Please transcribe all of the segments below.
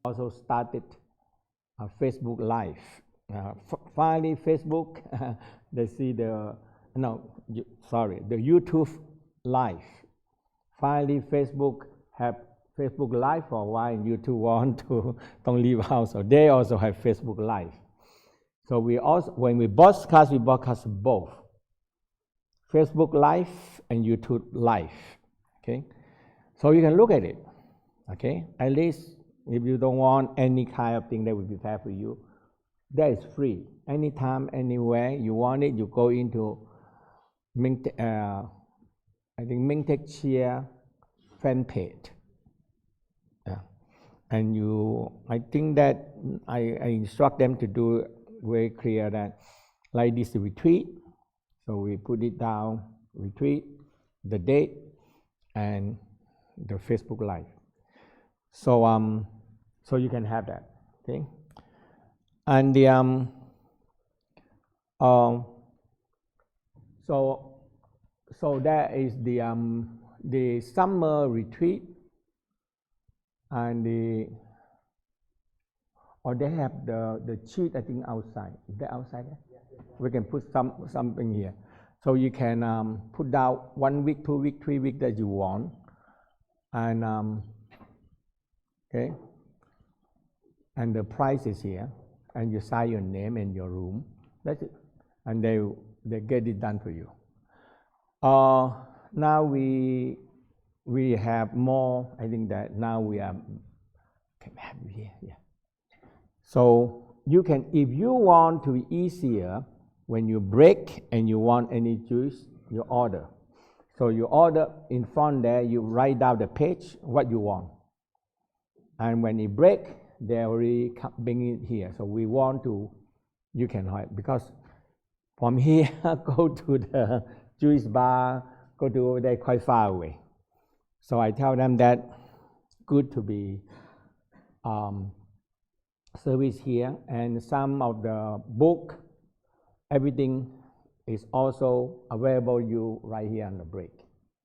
Also started a Facebook Live. Finally, Facebook, they see the, the YouTube Live. Finally, Facebook have Facebook Live for a while, and you two want to don't leave house, so they also have Facebook Live. So we also, when we broadcast both Facebook Live and YouTube Live. Okay, so you can look at it. Okay, at least if you don't want any kind of thing that will prepare for you, that is free. Anytime, anywhere you want it, you go into I think Mingtek Chia fan page. And I think that I instruct them to do very clear that like this retreat. So we put it down, retreat, the date, and the Facebook Live. So so you can have that. Okay. And the so that is the summer retreat, and or they have the sheet, I think, outside. Is that outside? Yeah. We can put something here, so you can put down 1 week, 2 week, 3 week that you want, and okay, and the price is here, and you sign your name and your room. That's it, and they get it done for you. Now we have more. I think that now we are. Can we have it here? Yeah. So you can, if you want to be easier, when you break and you want any juice, you order. So you order in front there. You write down the page what you want, and when it break, they already bring it here. So we want to, you can have, because from here go to the juice bar, go to over there quite far away. So I tell them that good to be service here, and some of the book, everything is also available you right here on the break.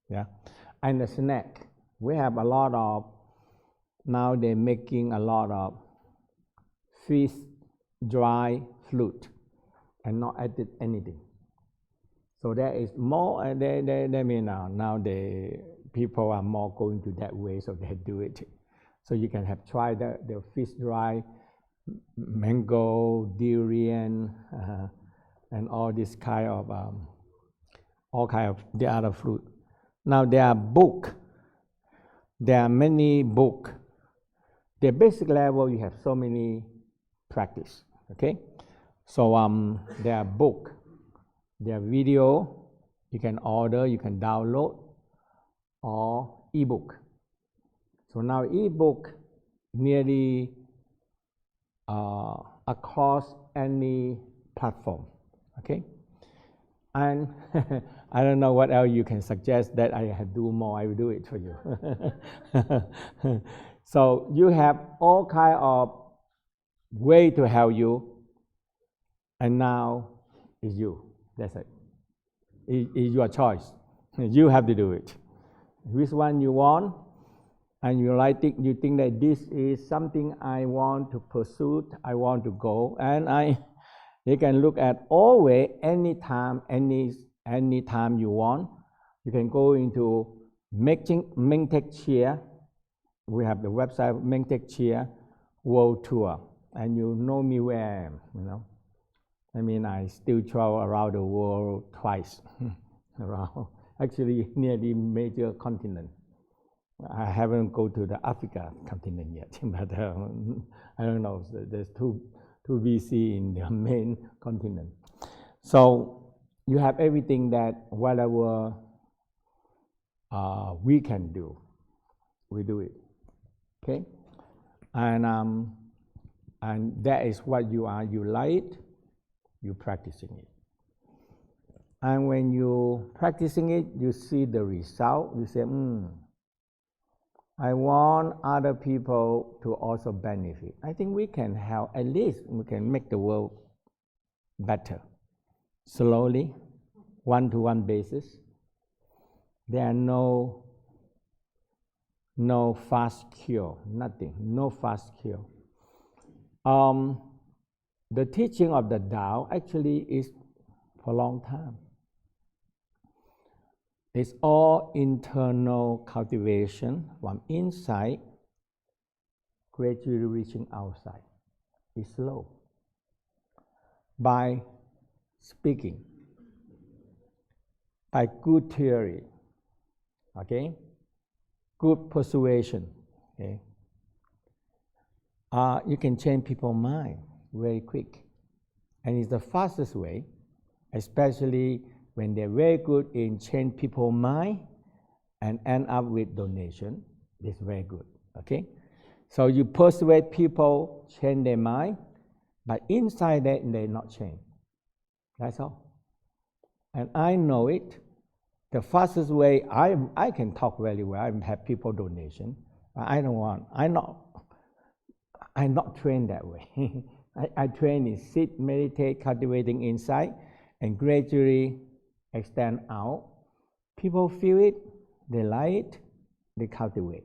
Yeah, and the snack, we have a lot of, now they're making a lot of fish dry fruit and not added anything. So there is more, and they mean now the people are more going to that way, so they do it. So you can have tried the fish dry, mango, durian, and all this kind of all kind of the other fruit. Now there are book. There are many book. The basic level you have so many practice. Okay, so there are book. There are video. You can order. You can download, or ebook. So now ebook nearly across any platform. Okay, and I don't know what else you can suggest that I have do more. I will do it for you. So you have all kind of way to help you, and now it's you. That's it. It's your choice. You have to do it. Which one you want, and you like it, you think that this is something I want to pursue, I want to go, and you can look at always, anytime, anytime you want. You can go into Mingtek Chia. We have the website Mingtek Chia World Tour, and you know me where I am. You know, I mean, I still travel around the world twice, around actually nearly major continent. I haven't go to the Africa continent yet, but I don't know. There's two BC in the main continent. So you have everything that whatever we can do, we do it. Okay, and that is what you are. You like it, you practicing it, and when you practicing it, you see the result. You say, I want other people to also benefit. I think we can help, at least we can make the world better. Slowly, one-to-one basis. There are no fast cure, nothing, no fast cure. The teaching of the Tao actually is for a long time. It's all internal cultivation from inside, gradually reaching outside. It's slow. By speaking, by good theory, okay, good persuasion, okay, you can change people's mind very quick, and it's the fastest way, especially when they're very good in change people's mind and end up with donation. It's very good, okay. So you persuade people, change their mind, but inside that they not change. That's all. And I know it. The fastest way, I can talk very well. I have people donation. But I don't want. I'm not trained that way. I train in sit, meditate, cultivating inside, and gradually extend out. People feel it, they like it, they cultivate.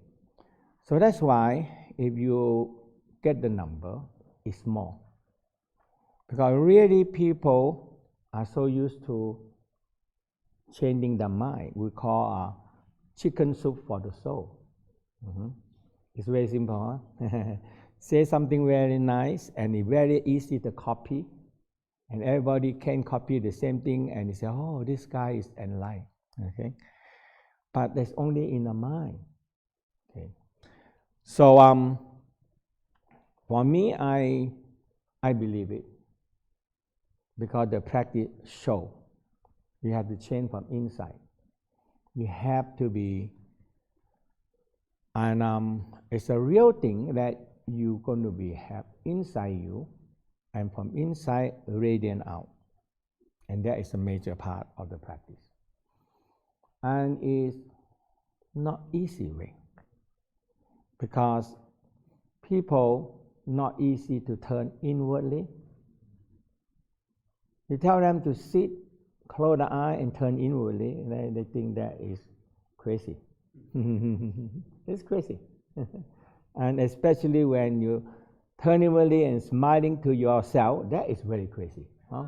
So that's why if you get the number, it's small. Because really people are so used to changing the mind. We call chicken soup for the soul. It's very simple, huh? Say something very nice and it's very easy to copy. And everybody can copy the same thing and they say, oh, this guy is enlightened. Okay? But that's only in the mind. Okay? So for me, I believe it. Because the practice show you have to change from inside. You have to be, and it's a real thing that you're going to be have inside you, and from inside radiant out, and that is a major part of the practice. And it's not easy way, because people not easy to turn inwardly. You tell them to sit, close the eye, and turn inwardly, they think that is crazy. It's crazy. And especially when you turn inwardly and smiling to yourself, that is very crazy. Huh?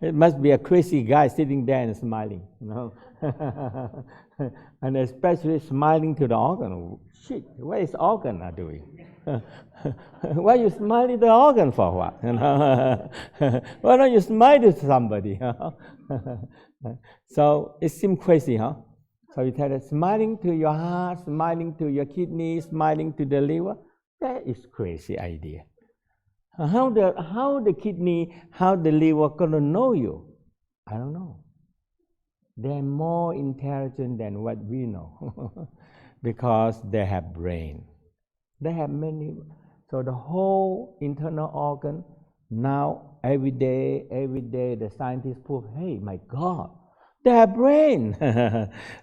It must be a crazy guy sitting there and smiling, you know. And especially smiling to the organ. Shit, what is organ are doing? Why you smiling the organ for what? You know? Why don't you smile to somebody? So it seems crazy, huh? So you tell them, smiling to your heart, smiling to your kidney, smiling to the liver. That is crazy idea. How the kidney, how the liver gonna know you? I don't know. They're more intelligent than what we know because they have brain. They have many. So the whole internal organ, now every day, the scientists prove, hey, my God, they have brain.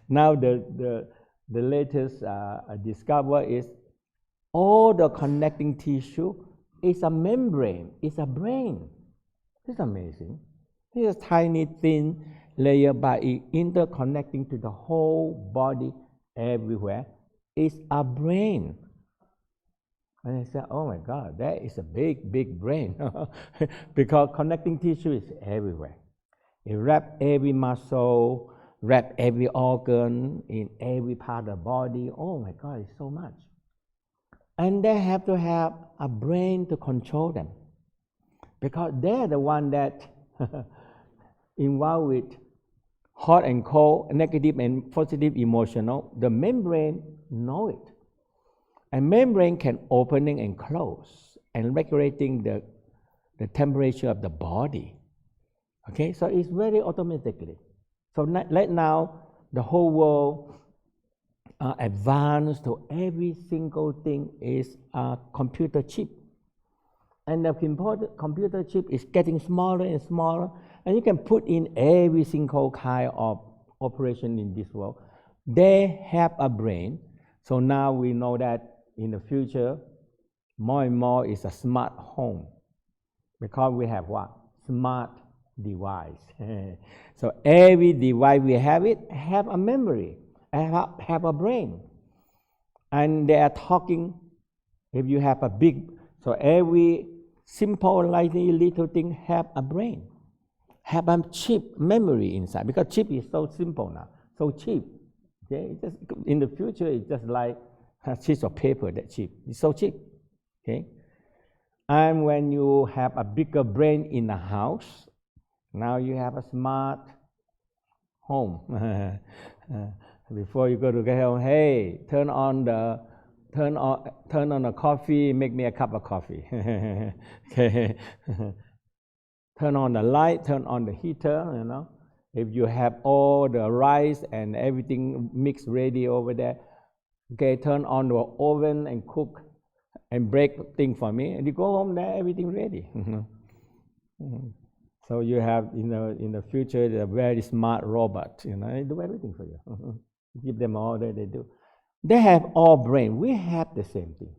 Now the latest discovery is all the connecting tissue is a membrane, it's a brain. It's amazing. It's a tiny thin layer, but it interconnecting to the whole body everywhere. It's a brain. And I said, oh my God, that is a big, big brain. Because connecting tissue is everywhere. It wraps every muscle, wraps every organ in every part of the body. Oh my God, it's so much. And they have to have a brain to control them. Because they're the one that involved with hot and cold, negative and positive emotional. The membrane know it. And membrane can opening and close and regulating the temperature of the body. Okay, so it's very automatically. So right now, the whole world advanced to every single thing is a computer chip. And the computer chip is getting smaller and smaller, and you can put in every single kind of operation in this world. They have a brain, so now we know that in the future, more and more is a smart home, because we have what? Smart device. So every device we have have a memory, have a brain, and they are talking. If you have a big, so every simple, little thing have a brain, have a chip memory inside, because chip is so simple now, so cheap. Okay, just in the future, it's just like a piece of paper that cheap. It's so cheap. Okay, and when you have a bigger brain in the house, now you have a smart home. Before you go to get home, hey, turn on the coffee, make me a cup of coffee. Okay. Turn on the light, turn on the heater, you know. If you have all the rice and everything mixed ready over there, okay, turn on the oven and cook and break things for me. And you go home there, everything ready. So you have, you know, in the future, a very smart robot, you know, they do everything for you. Give them order, they do. They have all brain. We have the same thing.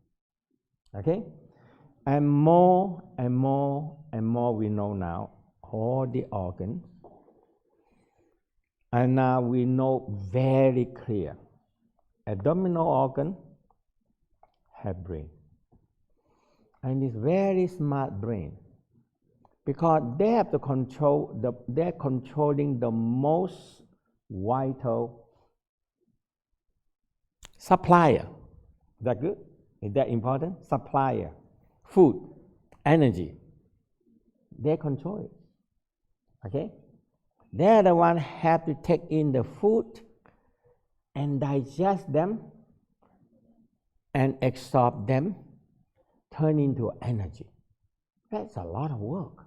Okay? And more and more and more we know now, all the organs. And now we know very clear. Abdominal organ have brain. And it's very smart brain. Because they have to control, they're controlling the most vital supplier. Is that good? Is that important? Supplier. Food, energy. They control it. Okay? They're the one have to take in the food and digest them and absorb them, turn into energy. That's a lot of work.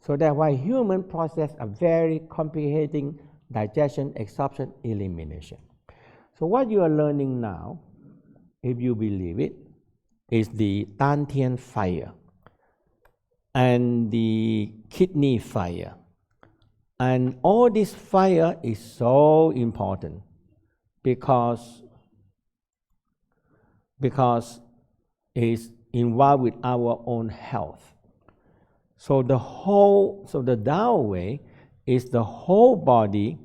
So that's why human process a very complicated digestion, absorption, elimination. So what you are learning now, if you believe it, is the Dantian fire and the kidney fire. And all this fire is so important because it's involved with our own health. So the Tao way is the whole body,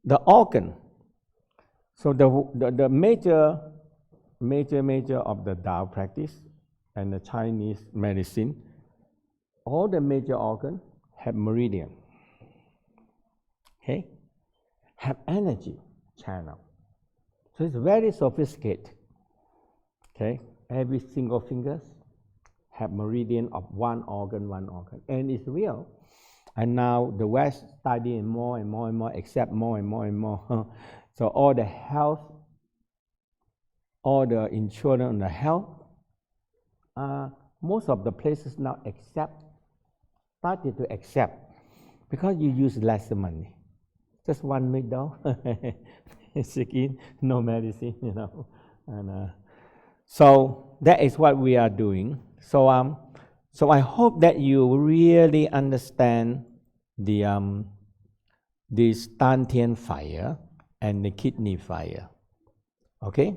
the organ. So the major of the Tao practice and the Chinese medicine, all the major organs have meridian. Okay? Have energy channel. So it's very sophisticated. Okay? Every single fingers have meridian of one organ. And it's real. And now the West studying more and more and more, accept more and more and more. So all the health, all the insurance on the health, most of the places now started to accept, because you use less money. Just one needle, skin, no medicine, you know. And so that is what we are doing. So I hope that you really understand the this Dantian fire and the kidney fire. Okay?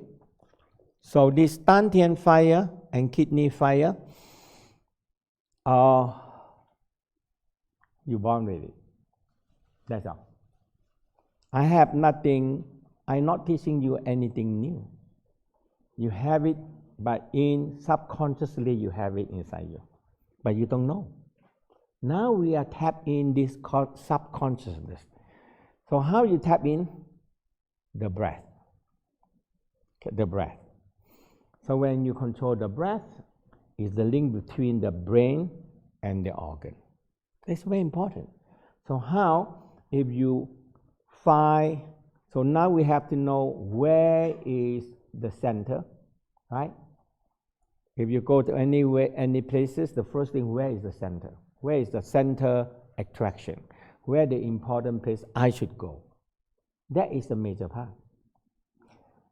So this Dantian fire and kidney fire, you born with it. That's all. I have nothing, I'm not teaching you anything new. You have it, but subconsciously you have it inside you. But you don't know. Now we are tapped in this subconsciousness. So how you tap in? The breath. The breath. So when you control the breath, is the link between the brain and the organ. It's very important. So how, if you find, so now we have to know where is the center, right? If you go to any places, the first thing, where is the center? Where is the center attraction? Where the important place I should go? That is the major part.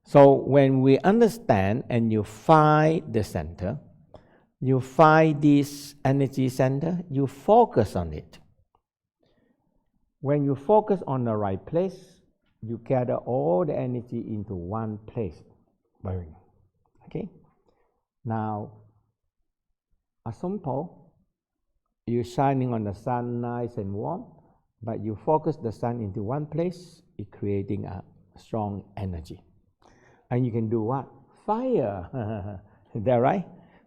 So when we understand and you find the center, you find this energy center, you focus on it. When you focus on the right place, you gather all the energy into one place. Okay? Now, a simple, you're shining on the sun nice and warm, but you focus the sun into one place, it's creating a strong energy. And you can do what? Fire. Is that right?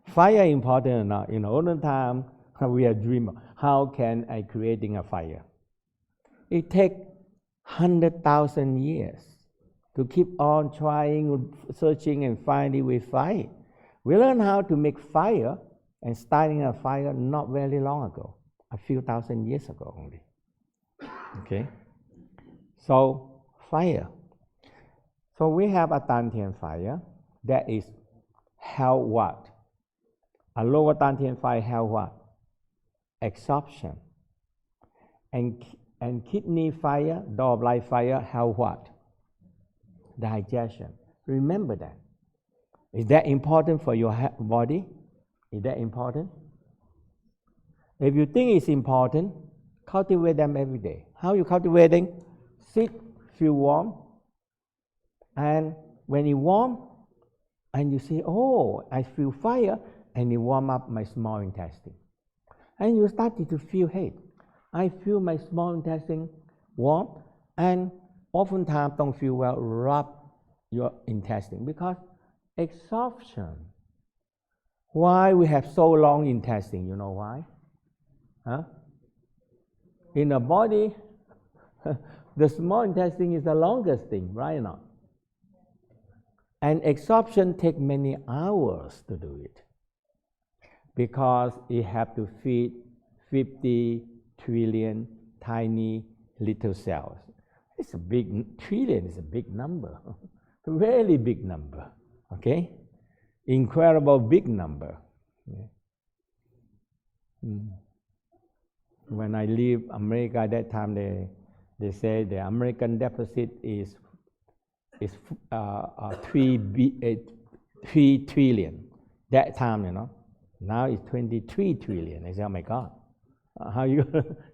Fire important or not? You know, all the time we are dreaming. how can I creating a fire? It takes 100,000 years to keep on trying, searching, and finally we find. We learn how to make fire and starting a fire not very long ago, a few thousand years ago only. Okay? So, fire. So we have a Dantian fire that is held what? A lower Dantian fire held what? Absorption. And kidney fire, door of life fire held what? Digestion. Remember that. Is that important for your body? Is that important? If you think it's important, cultivate them every day. How you cultivating? Sit, feel warm, and when you warm, and you say, oh, I feel fire, and you warm up my small intestine. And you started to feel, hey, I feel my small intestine warm, and oftentimes don't feel well, rub your intestine because absorption. Why we have so long intestine? You know why? Huh? In the body, the small intestine is the longest thing, right or not? And absorption takes many hours to do it because it has to feed 50 trillion tiny little cells. It's a big, trillion is a big number, really big number, okay? Incredible big number. Yeah. When I leave America at that time, they say the American deficit is 3 trillion. That time, you know. Now it's 23 trillion. I say, oh my God. How you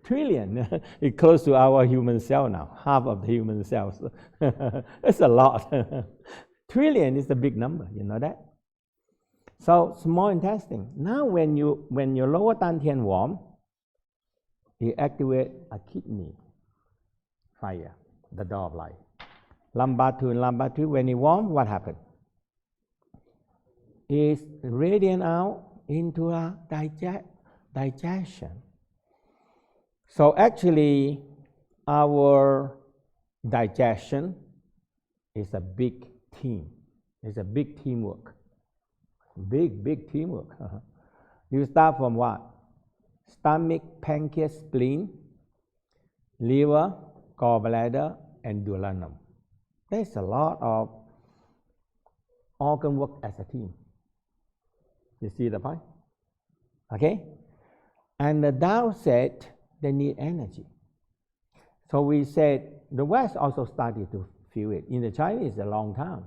trillion? It's close to our human cell now, half of the human cells. It's a lot. Trillion is a big number, you know that? So small intestine. Now when your lower dantian warm, you activate a kidney fire, the door of life. Lumbar 2 and lumbar 2, when it warm, what happens? It's radiant out into a digestion. So actually, our digestion is a big team. It's a big teamwork. Big teamwork. You start from what? Stomach, pancreas, spleen, liver, gallbladder, and duodenum. There's a lot of organ work as a team. You see the point? Okay? And the Tao said they need energy. So we said the West also started to feel it. In the Chinese, a long time.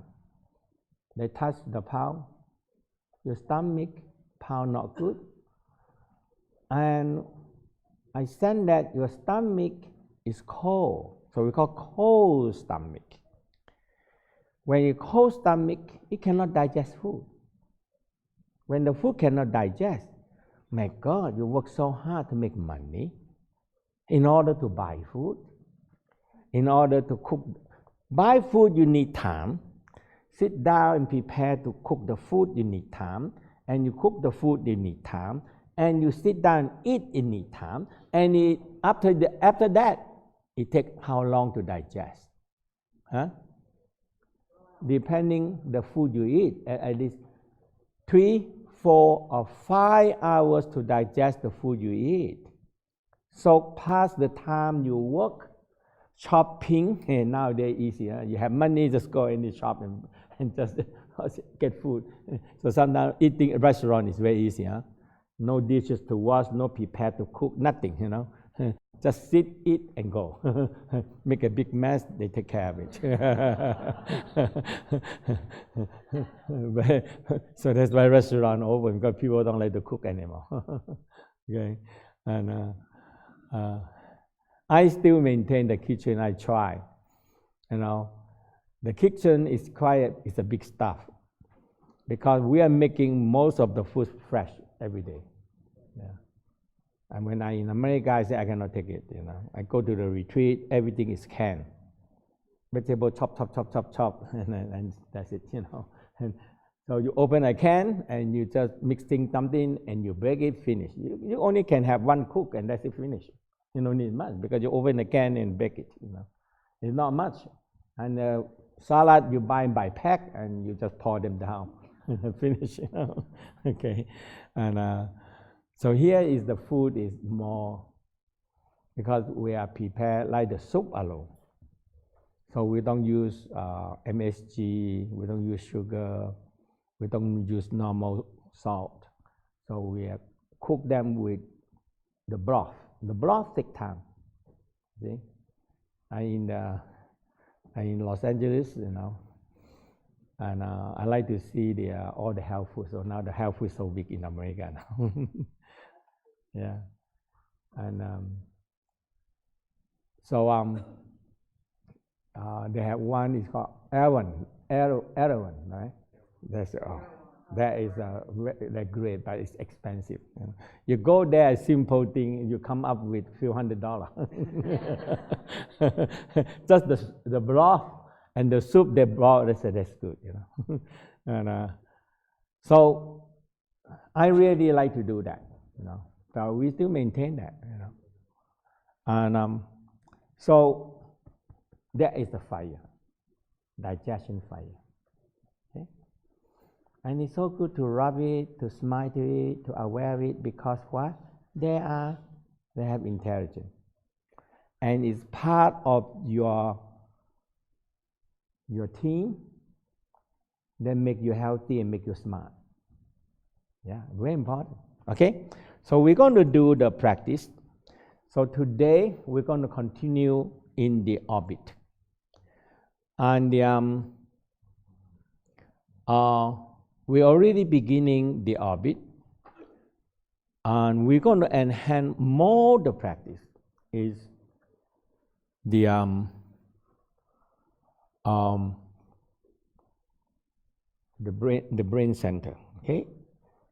They touch the palm, your stomach, palm not good. And I said that your stomach is cold. So we call cold stomach. When you cold stomach, it cannot digest food. When the food cannot digest, my God, you work so hard to make money in order to buy food, in order to cook. Buy food, you need time. Sit down and prepare to cook the food, you need time. And you cook the food, you need time. And you sit down and eat, you need time. And after that, it takes how long to digest? Huh? Depending the food you eat, at least 3, 4, or 5 hours to digest the food you eat. So past the time you work, shopping, and nowadays easier. You have money, just go in the shop and just get food. So sometimes eating at a restaurant is very easy. Huh? No dishes to wash, no prepare to cook, nothing, you know. Just sit, eat, and go. Make a big mess, they take care of it. So that's why restaurant open, because people don't like to cook anymore. Okay, and I still maintain the kitchen. I try, you know. The kitchen is quiet. It's a big stuff because we are making most of the food fresh every day. Yeah. And when I'm in America, I say I cannot take it. You know, I go to the retreat. Everything is canned. Vegetable chop, and that's it. You know, and So you open a can and you just mixing something and you break it, finish. You only can have one cook and that's it, finish. You don't need much because you open a can and bake it. It's not much. And salad you buy by pack and you just pour them down and finish. Okay, and so here is the food is more because we are prepared like the soup alone. So we don't use MSG, we don't use sugar, we don't use normal salt. So we cook them with the broth. The broth takes time. See, I'm in Los Angeles, and I like to see all the health food. So now the health food is so big in America now. Yeah, and they have one is called Erewhon, right? That is they're great, but it's expensive. You go there, simple thing, you come up with few $100. Just the broth and the soup they brought, they said that's good, And so I really like to do that, So we still maintain that, And so that is the fire, digestion fire. Okay? And it's so good to rub it, to smile to it, to aware it, because what? They have intelligence. And it's part of your team that make you healthy and make you smart. Yeah, very important. Okay? So we're going to do the practice. So today we're going to continue in the orbit. And we're already beginning the orbit. And we're going to enhance more the practice is the brain center. Okay?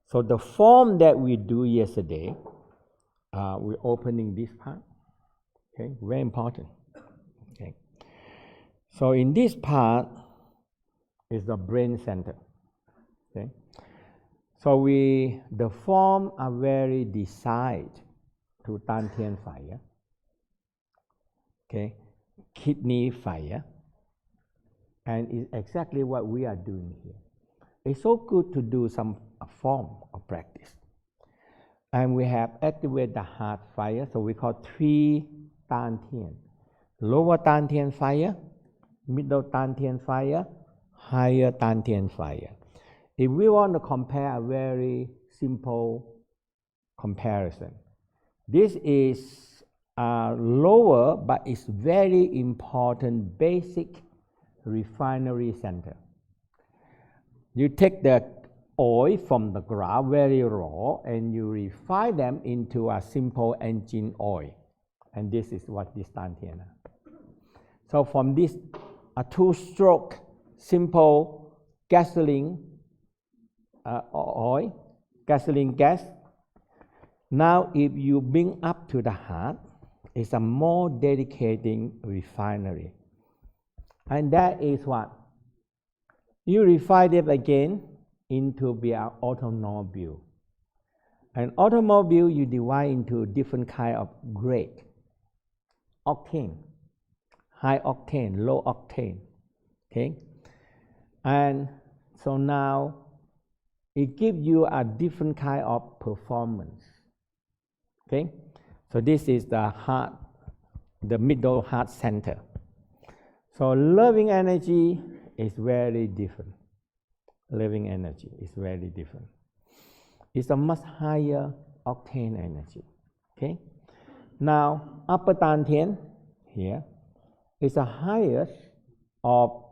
So the form that we do yesterday, we're opening this part. Okay, very important. Okay. So in this part is the brain center. Okay. So the form are very designed to Dantian fire. Okay, kidney fire, and it's exactly what we are doing here. It's so good to do some form of practice. And we have activated the heart fire, so we call 3 Dantian. Lower Dantian fire, middle Dantian fire, higher Dantian fire. If we want to compare a very simple comparison, this is lower, but it's very important basic refinery center. You take the oil from the ground, very raw, and you refine them into a simple engine oil. And this is what this Dantian is. So from this a 2-stroke simple gasoline oil, gasoline gas, now if you bring up to the heart, it's a more dedicated refinery. And that is what? You refine it again into be an automobile. An automobile you divide into different kind of grade. Octane, high octane, low octane. Okay? And so now it gives you a different kind of performance. Okay? So this is the heart, the middle heart center. So loving energy is very different. Living energy is very different. It's a much higher octane energy. Okay? Now, upper Dantian here is the highest of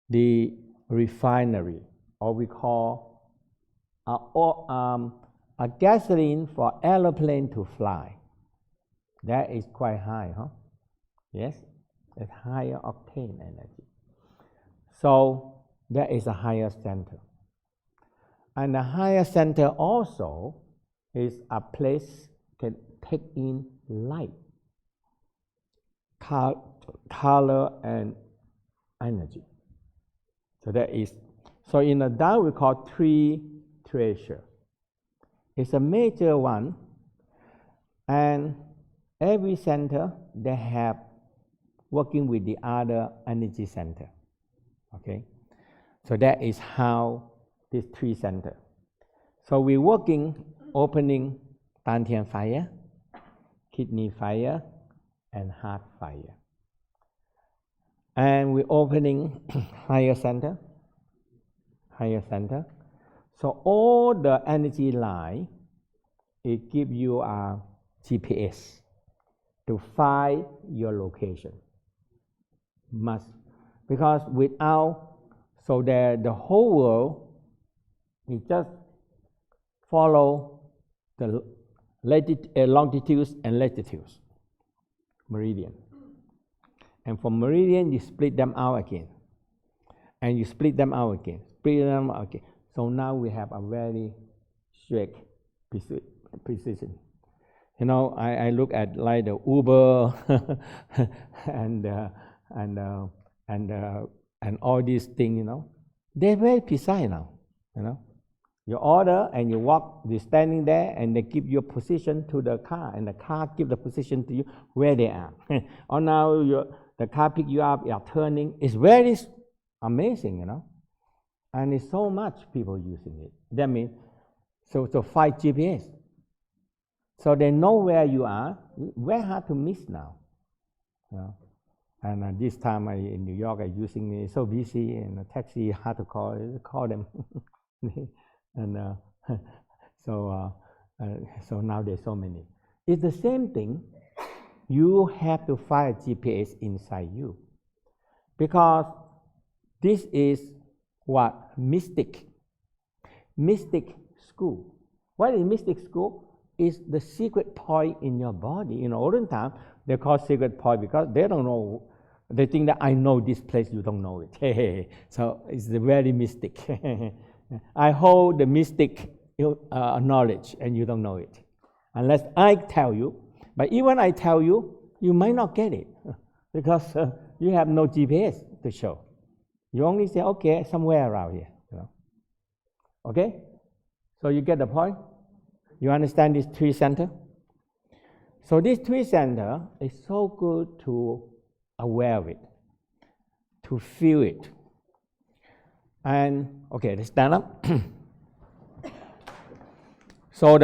the refinery, or we call a gasoline for aeroplane to fly. That is quite high, huh? Yes? It's higher octane energy. So that is a higher center. And the higher center also is a place can take in light, color, and energy. So that is, So in the Tao, we call three treasure. It's a major one, and every center they have working with the other energy center. Okay, so that is how these three center. So we're working, opening Dantian fire, kidney fire, and heart fire. And we're opening higher center. So all the energy line, it gives you a GPS to find your location. Must, because without, so that the whole world, we just follow the longitudes and latitudes, meridian. And from meridian, you split them out again. And you split them out again, So now we have a very strict precision. You know, I look at like the Uber and all these things, you know, they're very precise now, you know. You order and you walk, you're standing there and they give your position to the car and the car gives the position to you where they are. Or now the car pick you up, you're turning. It's very amazing, you know. And it's so much people using it. That means, so find GPS. So they know where you are. Very hard to miss now. You know? And this time in New York, I'm using it, so busy, and a taxi hard to call them. And so now there's so many. It's the same thing. You have to find a GPS inside you, because this is what mystic school. What is mystic school? Is the secret point in your body. In olden time, they call secret point because they don't know. They think that I know this place, you don't know it. So it's very mystic. I hold the mystic knowledge and you don't know it. Unless I tell you. But even I tell you, you might not get it because you have no GPS to show. You only say, okay, somewhere around here. You know? Okay? So you get the point? You understand these three centers? So these three centers is so good to aware of it, to feel it. And okay, let's stand up. So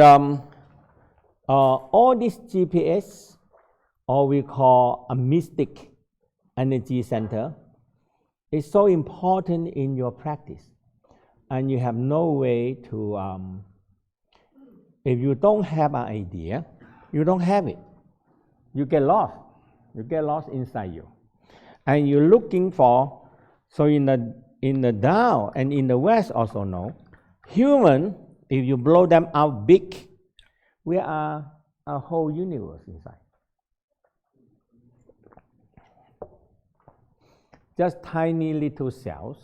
all these GPS, or we call a mystic energy center, is so important in your practice. And you have no way to, if you don't have an idea, you don't have it. You get lost. You get lost inside you. And you're looking for, so in the Tao and in the West also know, human, if you blow them out big, we are a whole universe inside. Just tiny little cells.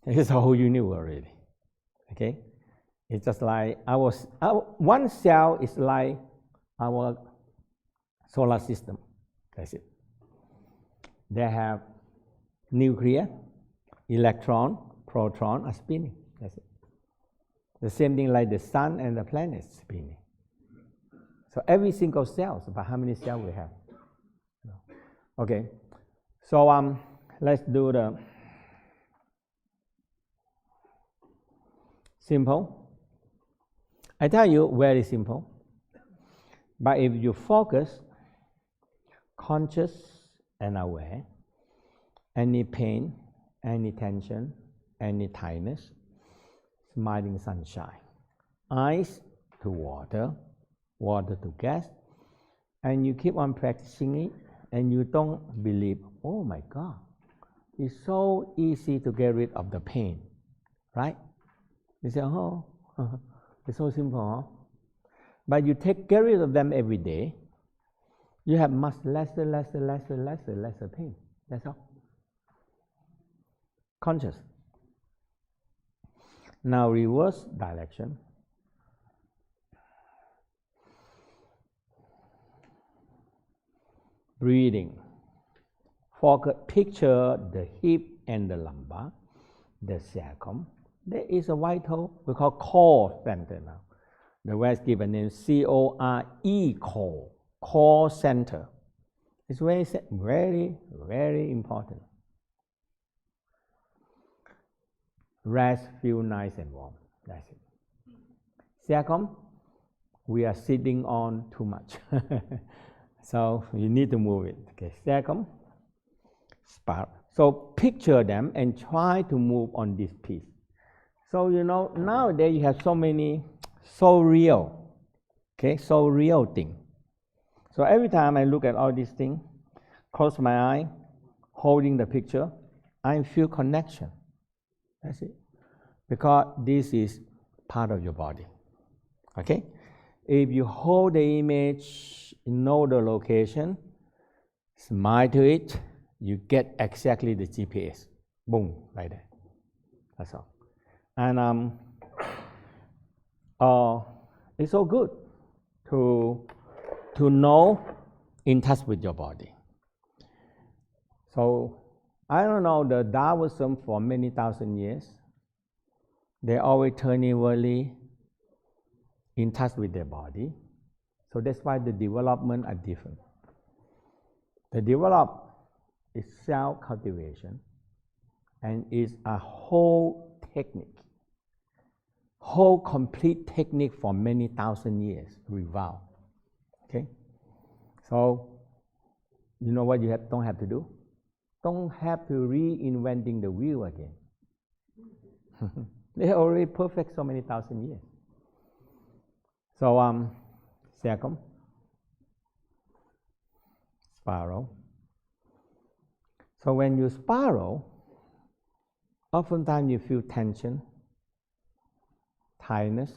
It's a whole universe really. Okay? It's just like our one cell is like our solar system. That's it. They have nuclear, electron, proton are spinning. That's it. The same thing like the sun and the planets spinning. So every single cell, but how many cells we have? Okay. So let's do the simple. I tell you, very simple. But if you focus, conscious and aware, any pain, any tension, any tightness, smiling sunshine, eyes to water, water to gas, and you keep on practicing it, and you don't believe, oh my God, it's so easy to get rid of the pain, right? You say, oh, it's so simple, huh? But you get rid of them every day, you have much lesser pain. That's all. Conscious. Now reverse direction. Breathing. Focus, picture the hip and the lumbar, the sacrum. There is a vital, we call core center now. The West give a name C-O-R-E, core center. It's very, very important. Rest, feel nice and warm. That's it. Sacrum, we are sitting on too much. So you need to move it. Okay, sacrum, spiral. So picture them and try to move on this piece. So nowadays you have so many so real thing. So every time I look at all these things, close my eye, holding the picture, I feel connection. That's it. Because this is part of your body. Okay? If you hold the image, know the location, smile to it, you get exactly the GPS. Boom, like that. That's all. And it's so good to know in touch with your body. So I don't know, the Taoism for many thousand years, they always turn inwardly in touch with their body. So that's why the development are different. The develop is self-cultivation and is a whole technique, whole complete technique for many thousand years, revolve. Okay? So, you know what you don't have to do? Don't have to reinventing the wheel again. They're already perfect so many thousand years. So, sacrum, spiral. So when you spiral, oftentimes you feel tension, tiredness,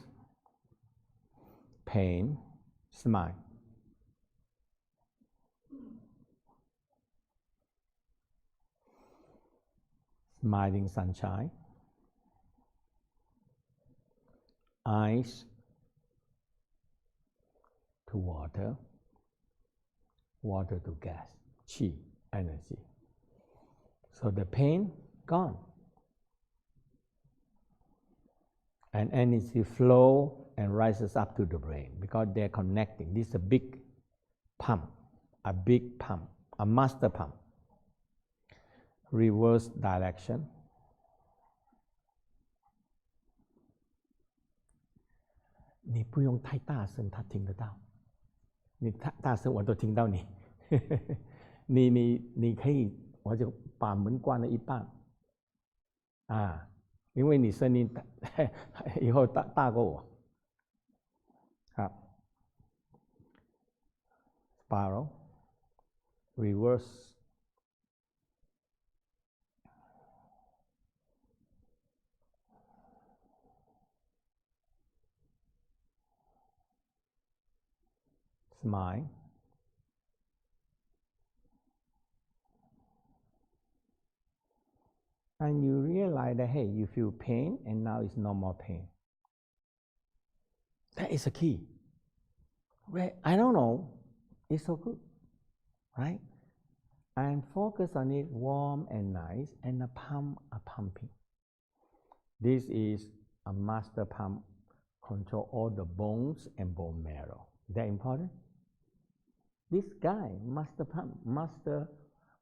pain, smile. Smiling sunshine, eyes to water, water to gas, chi, energy. So the pain, gone. And energy flow and rises up to the brain because they're connecting. This is a big pump, a master pump. Reverse direction.你不用太大声，他听得到。你太大声，我都听到你。你可以，我就把门关了一半。因为你声音以后大过我。Spiral, reverse. Smile. And you realize that, hey, you feel pain and now it's no more pain. That is a key. Right? I don't know. It's so good. Right? And focus on it, warm and nice, and the pump are pumping. This is a master pump, control all the bones and bone marrow. Is that important? This guy, master pump,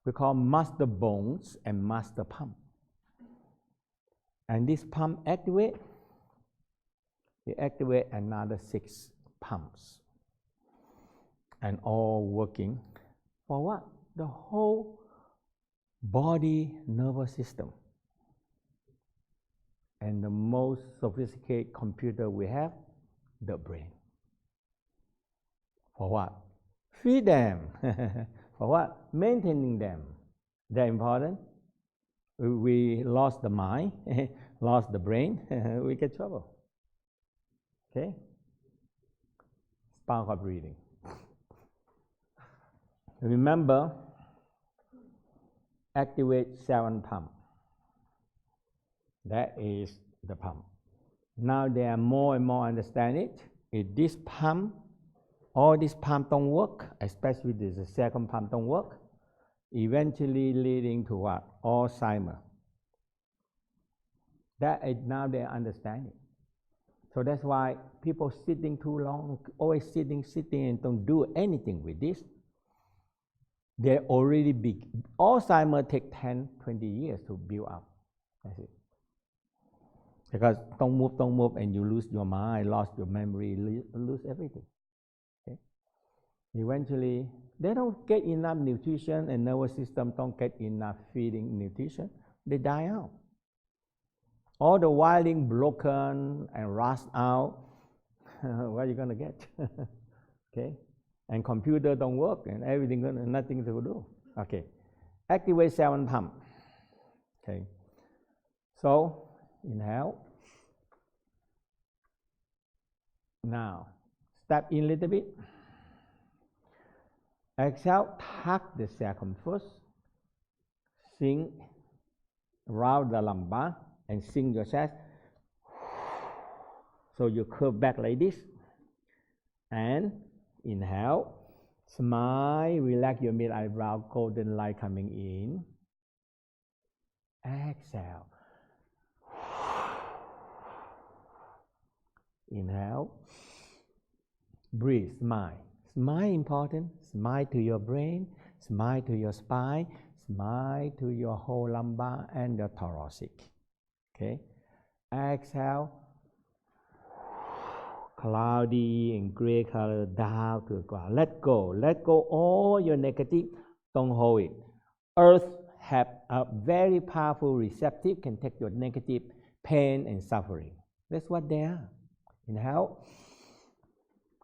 we call master bones and master pump. And this pump it activate another 6 pumps. And all working for what? The whole body nervous system. And the most sophisticated computer we have, the brain. For what? Feed them. For what? Maintaining them. They're important. We lost the mind, lost the brain, we get trouble. Okay? Spark of breathing. Remember, activate 7 pump. That is the pump. Now there are more and more understand it. If this pump, all these pumps don't work, especially the second pump don't work, eventually leading to what? Alzheimer's, That is now they understand it. So that's why people sitting too long, always sitting and don't do anything with this. They're already big. Alzheimer's take 10, 20 years to build up. That's it. Because don't move, and you lose your mind, lost your memory, lose everything. Okay? Eventually, they don't get enough nutrition, and nervous system don't get enough feeding nutrition. They die out. All the wiring broken and rust out. What are you gonna get? Okay, and computer don't work, and everything nothing to do. Okay, activate 7 pump. Okay, so inhale. Now step in a little bit. Exhale, tuck the circumflex, sink around the lumbar, and sink your chest. So you curve back like this. And inhale, smile, relax your mid eyebrow, golden light coming in. Exhale. Inhale. Breathe, smile. Smile important. Smile to your brain, smile to your spine, smile to your whole lumbar and your thoracic. Okay. Exhale. Cloudy and gray color down to the ground. Let go. Let go all your negative. Don't hold it. Earth have a very powerful receptive, can take your negative pain and suffering. That's what they are. Inhale.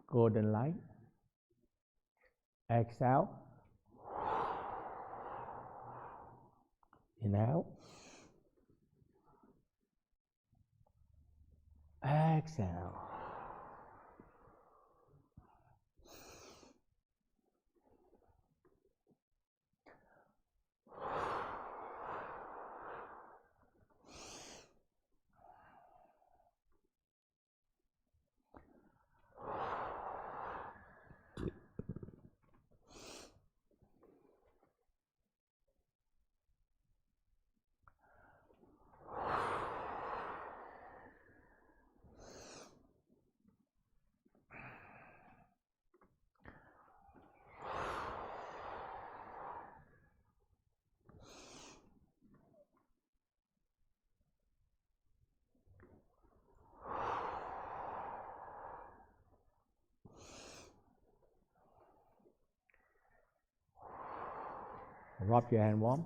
Golden light. Exhale. Inhale. Exhale. Rub your hand warm.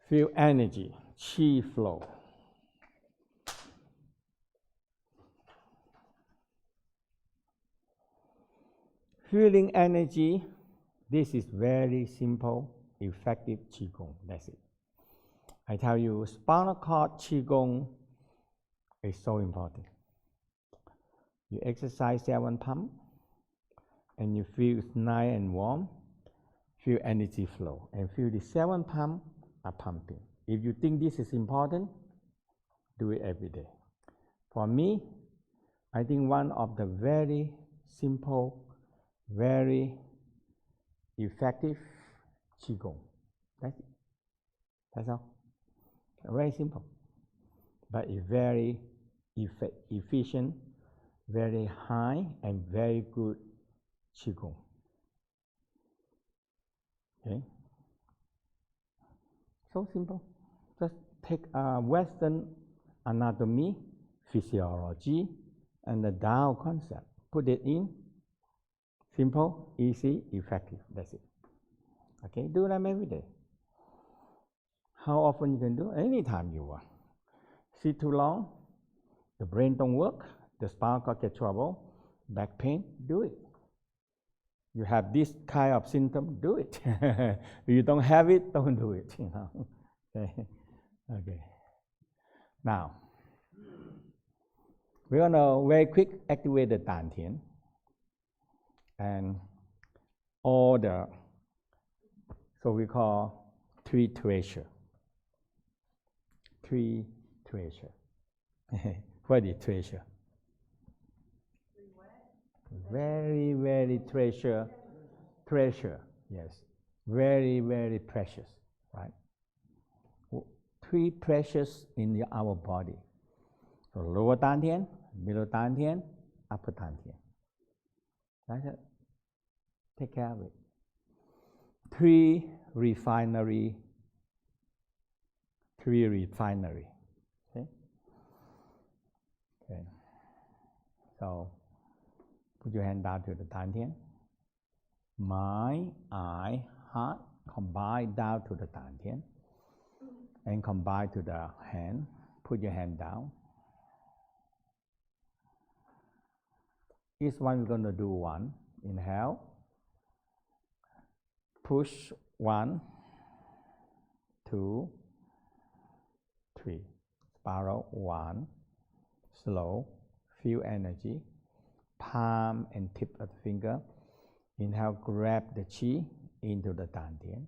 Feel energy, chi flow. Feeling energy, this is very simple, effective Qigong. That's it. I tell you, spinal cord Qigong is so important. You exercise 7 pump, and you feel it's nice and warm. Feel energy flow, and feel the 7 pump are pumping. If you think this is important, do it every day. For me, I think one of the very simple, very effective Qigong. That's it. That's all. Very simple, but it's very efficient, very high, and very good Qigong. Okay. So simple. Just take Western anatomy, physiology, and the Tao concept. Put it in. Simple, easy, effective. That's it. Okay. Do them every day. How often you can do? Anytime you want. Sit too long, the brain don't work, the spinal cord get trouble, back pain. Do it. You have this kind of symptom, do it. If you don't have it, don't do it. You know. Okay. Okay. Now, we're gonna very quick activate the Dantian and all the, so we call 3 treasure. 3 treasure. What is treasure? Very, very treasure, yes. Very, very precious, right? three pressures in our body. So lower dantian, middle dantian, upper dantian. That's it. Take care of it. Three refinery. Okay. Okay. So put your hand down to the dantian. Mind, eye, heart combine down to the dantian and combine to the hand. Put your hand down. Each one we're going to do one. Inhale. Push 1, 2, 3. Spiral 1. Slow. Feel energy. Palm and tip of the finger. Inhale, grab the chi into the dantian.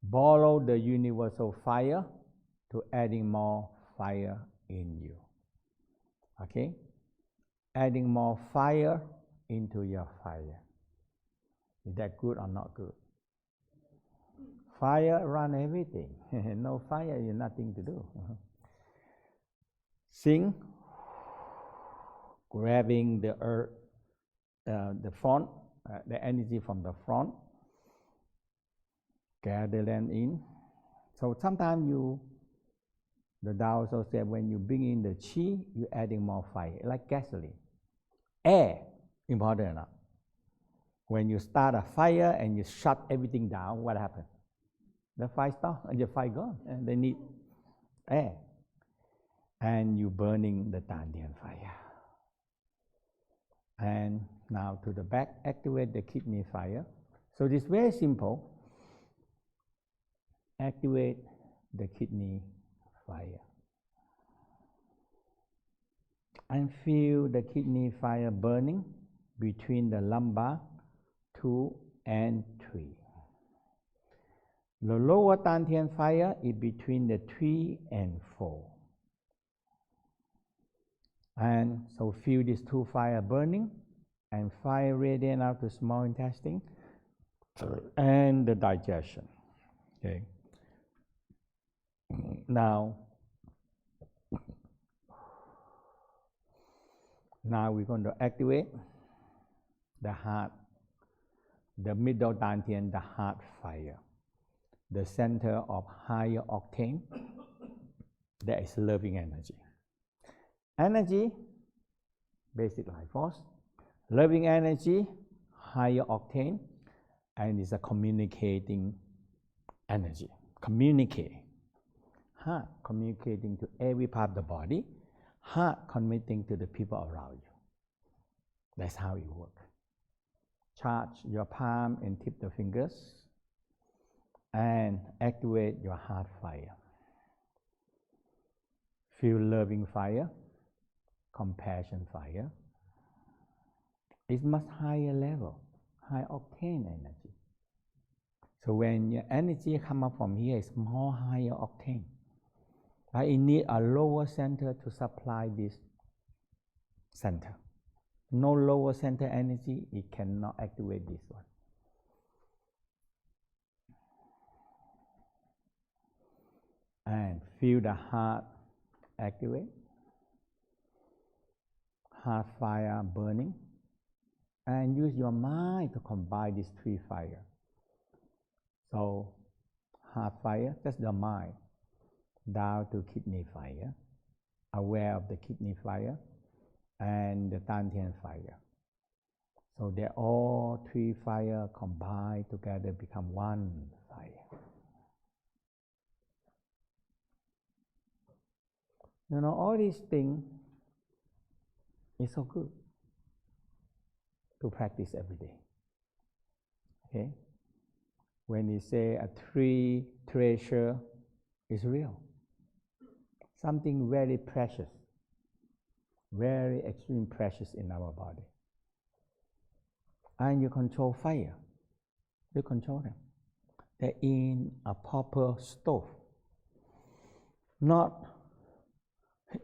Borrow the universal fire to adding more fire in you. Okay? Adding more fire into your fire. Is that good or not good? Fire run everything. No fire, you nothing to do. Sing, grabbing the earth, the front, the energy from the front. Gather them in. So sometimes the Tao also said when you bring in the chi, you're adding more fire, like gasoline. Air, important enough. When you start a fire and you shut everything down, what happens? The fire stops and the fire gone. And they need air. And you burning the dantian fire. And now to the back, activate the kidney fire. So this is very simple. Activate the kidney fire. And feel the kidney fire burning between the lumbar 2 and 3. The lower dantian fire is between the 3 and 4. And so feel these two fire burning and fire radiate out to small intestine and the digestion. Okay. Now we're going to activate the heart, the middle dantian, the heart fire, the center of higher octane. That is loving energy. Energy, basic life force. Loving energy, higher octane, and it's a communicating energy. Communicate. Heart communicating to every part of the body. Heart communicating to the people around you. That's how it works. Charge your palm and tip the fingers and activate your heart fire. Feel loving fire, compassion fire. It's much higher level, high octane energy. So when your energy come up from here, it's more higher octane. But it needs a lower center to supply this center. No lower center energy, it cannot activate this one. And feel the heart activate. Heart fire burning. And use your mind to combine these three fire. So heart fire, that's the mind. Down to kidney fire, aware of the kidney fire and the dantian fire. So they're all three fire combined together become one fire. You know, all these things is so good to practice every day. Okay? When you say a tree treasure is real. Something very precious, very extreme precious in our body. And you control fire. You control them. They're in a proper stove. Not,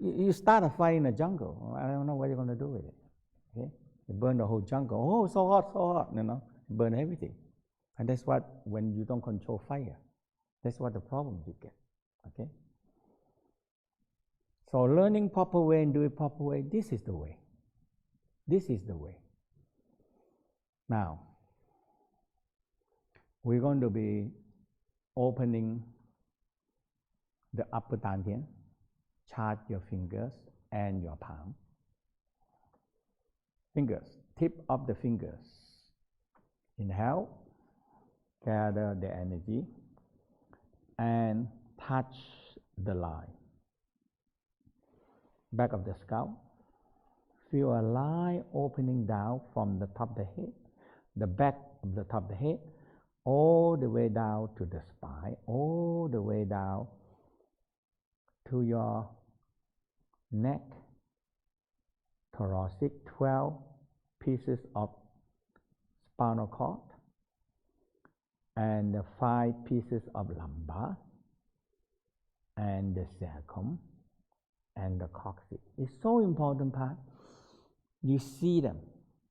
you start a fire in the jungle. I don't know what you're going to do with it. Okay? You burn the whole jungle. Oh, so hot, so hot. You know, you burn everything. And that's what, when you don't control fire, that's what the problem you get. Okay? So learning proper way and do it proper way, this is the way. This is the way. Now, we're going to be opening the upper dantian. Charge your fingers and your palm. Fingers, tip of the fingers. Inhale, gather the energy and touch the line. Back of the scalp. Feel a line opening down from the top of the head, the back of the top of the head, all the way down to the spine, all the way down to your neck, thoracic, 12 pieces of spinal cord, and the 5 pieces of lumbar, and the sacrum, and the coccyx. It's so important part. You see them,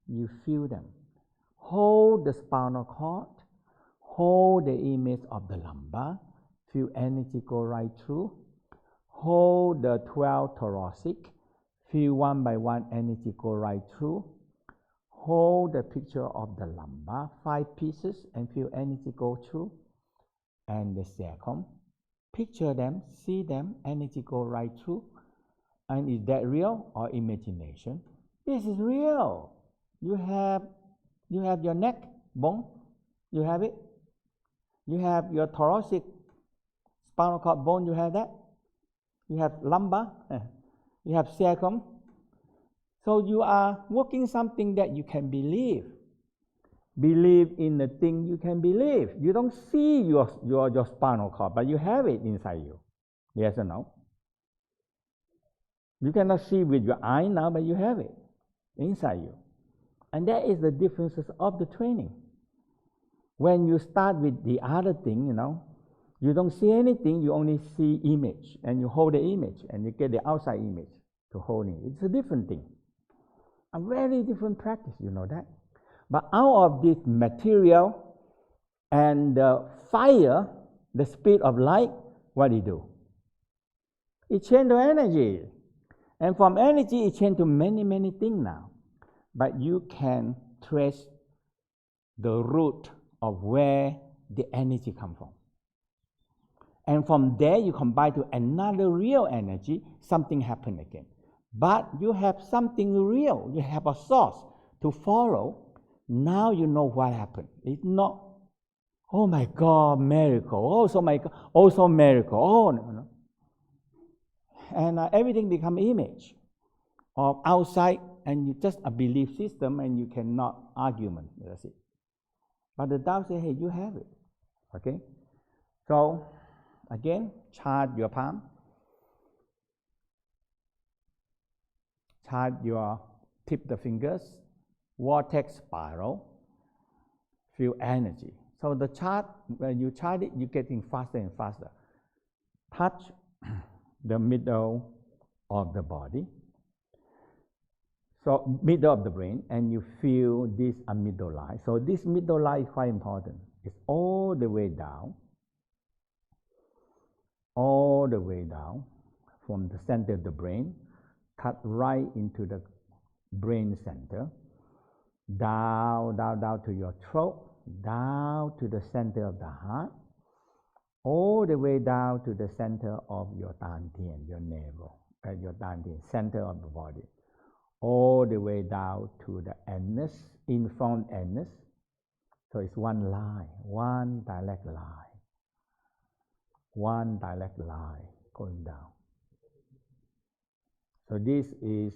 you feel them. Hold the spinal cord, hold the image of the lumbar, feel energy go right through. Hold the 12 thoracic, feel one by one energy go right through. Hold the picture of the lumbar, 5 pieces, and feel energy go through. And the sacrum, picture them, see them, energy go right through. And is that real or imagination? This is real. You have your neck bone, you have it. You have your thoracic spinal cord bone, you have that. You have lumbar, you have sacrum. So you are working something that you can believe. Believe in the thing you can believe. You don't see your spinal cord, but you have it inside you. Yes or no? You cannot see with your eye now, but you have it inside you. And that is the differences of the training. When you start with the other thing, you don't see anything, you only see image, and you hold the image, and you get the outside image to hold it. It's a different thing. A very different practice, you know that. But out of this material and the fire, the speed of light, what do you do? It changes to energy. And from energy, it changes to many, many things now. But you can trace the root of where the energy comes from. And from there, you combine to another real energy, something happens again. But you have something real, you have a source to follow. Now you know what happened. It's not, oh my God, miracle, oh so my God, also miracle, oh no. And everything becomes image of outside, and you just a belief system, and you cannot argument. That's it. But the Tao says, hey, you have it. Okay? So, again, charge your palm. Charge your tip the fingers. Vortex spiral. Feel energy. So the charge, when you charge it, you're getting faster and faster. Touch the middle of the body. So middle of the brain, and you feel this middle line. So this middle line is quite important. It's all the way down, from the center of the brain, cut right into the brain center, down to your throat, down to the center of the heart, all the way down to the center of your dantian, your navel, your dantian, center of the body, all the way down to the anus, infront anus. So it's one line, one direct line going down. So this is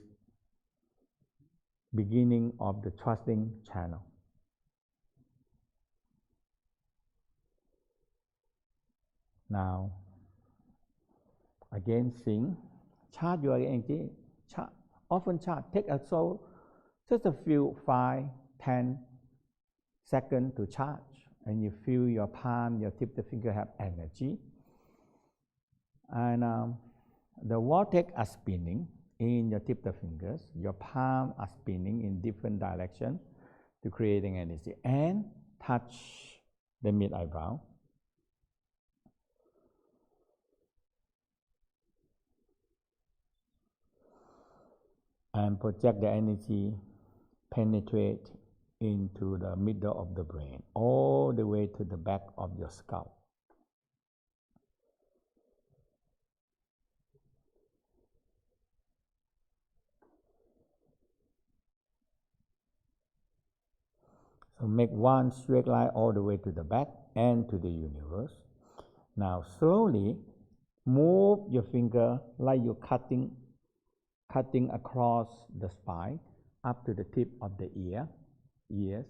beginning of the trusting channel. Now, again, sing, charge your energy, often charge, take a soul, just a few 5, 10 seconds to charge, and you feel your palm, your tip, the finger have energy. And the vortex are spinning in your tip, the fingers, your palm are spinning in different directions to creating energy, and touch the mid eyebrow. and project the energy penetrate into the middle of the brain, all the way to the back of your skull. So make one straight line all the way to the back and to the universe. Now slowly move your finger like you're cutting across the spine up to the tip of the ears,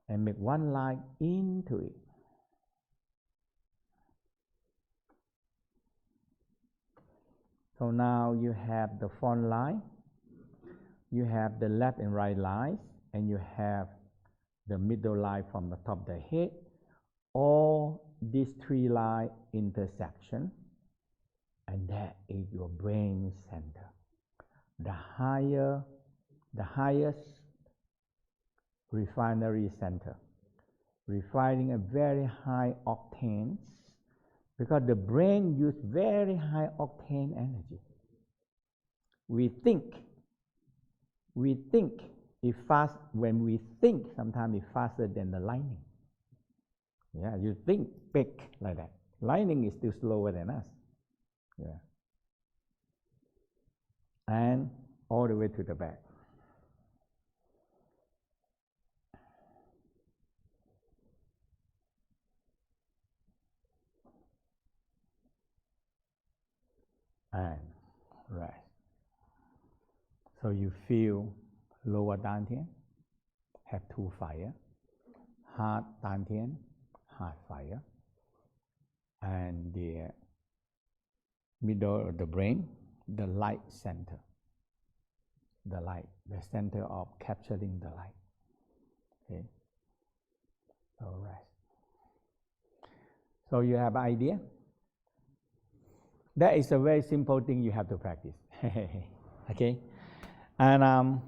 and make one line into it. So now you have the front line, you have the left and right lines, and you have the middle line from the top of the head. All these three lines intersection, and that is your brain center. The highest refinery center, refining a very high octanes, because the brain uses very high octane energy. We think it fast. When we think, sometimes it's faster than the lightning. Yeah, you think big like that. Lightning is still slower than us. Yeah. And all the way to the back. And rest. So you feel lower dantian, have two fire, heart dantian, heart fire, and the middle of the brain, the light center, the center of capturing the light. Okay. So rest. So you have an idea? That is a very simple thing you have to practice. Okay, and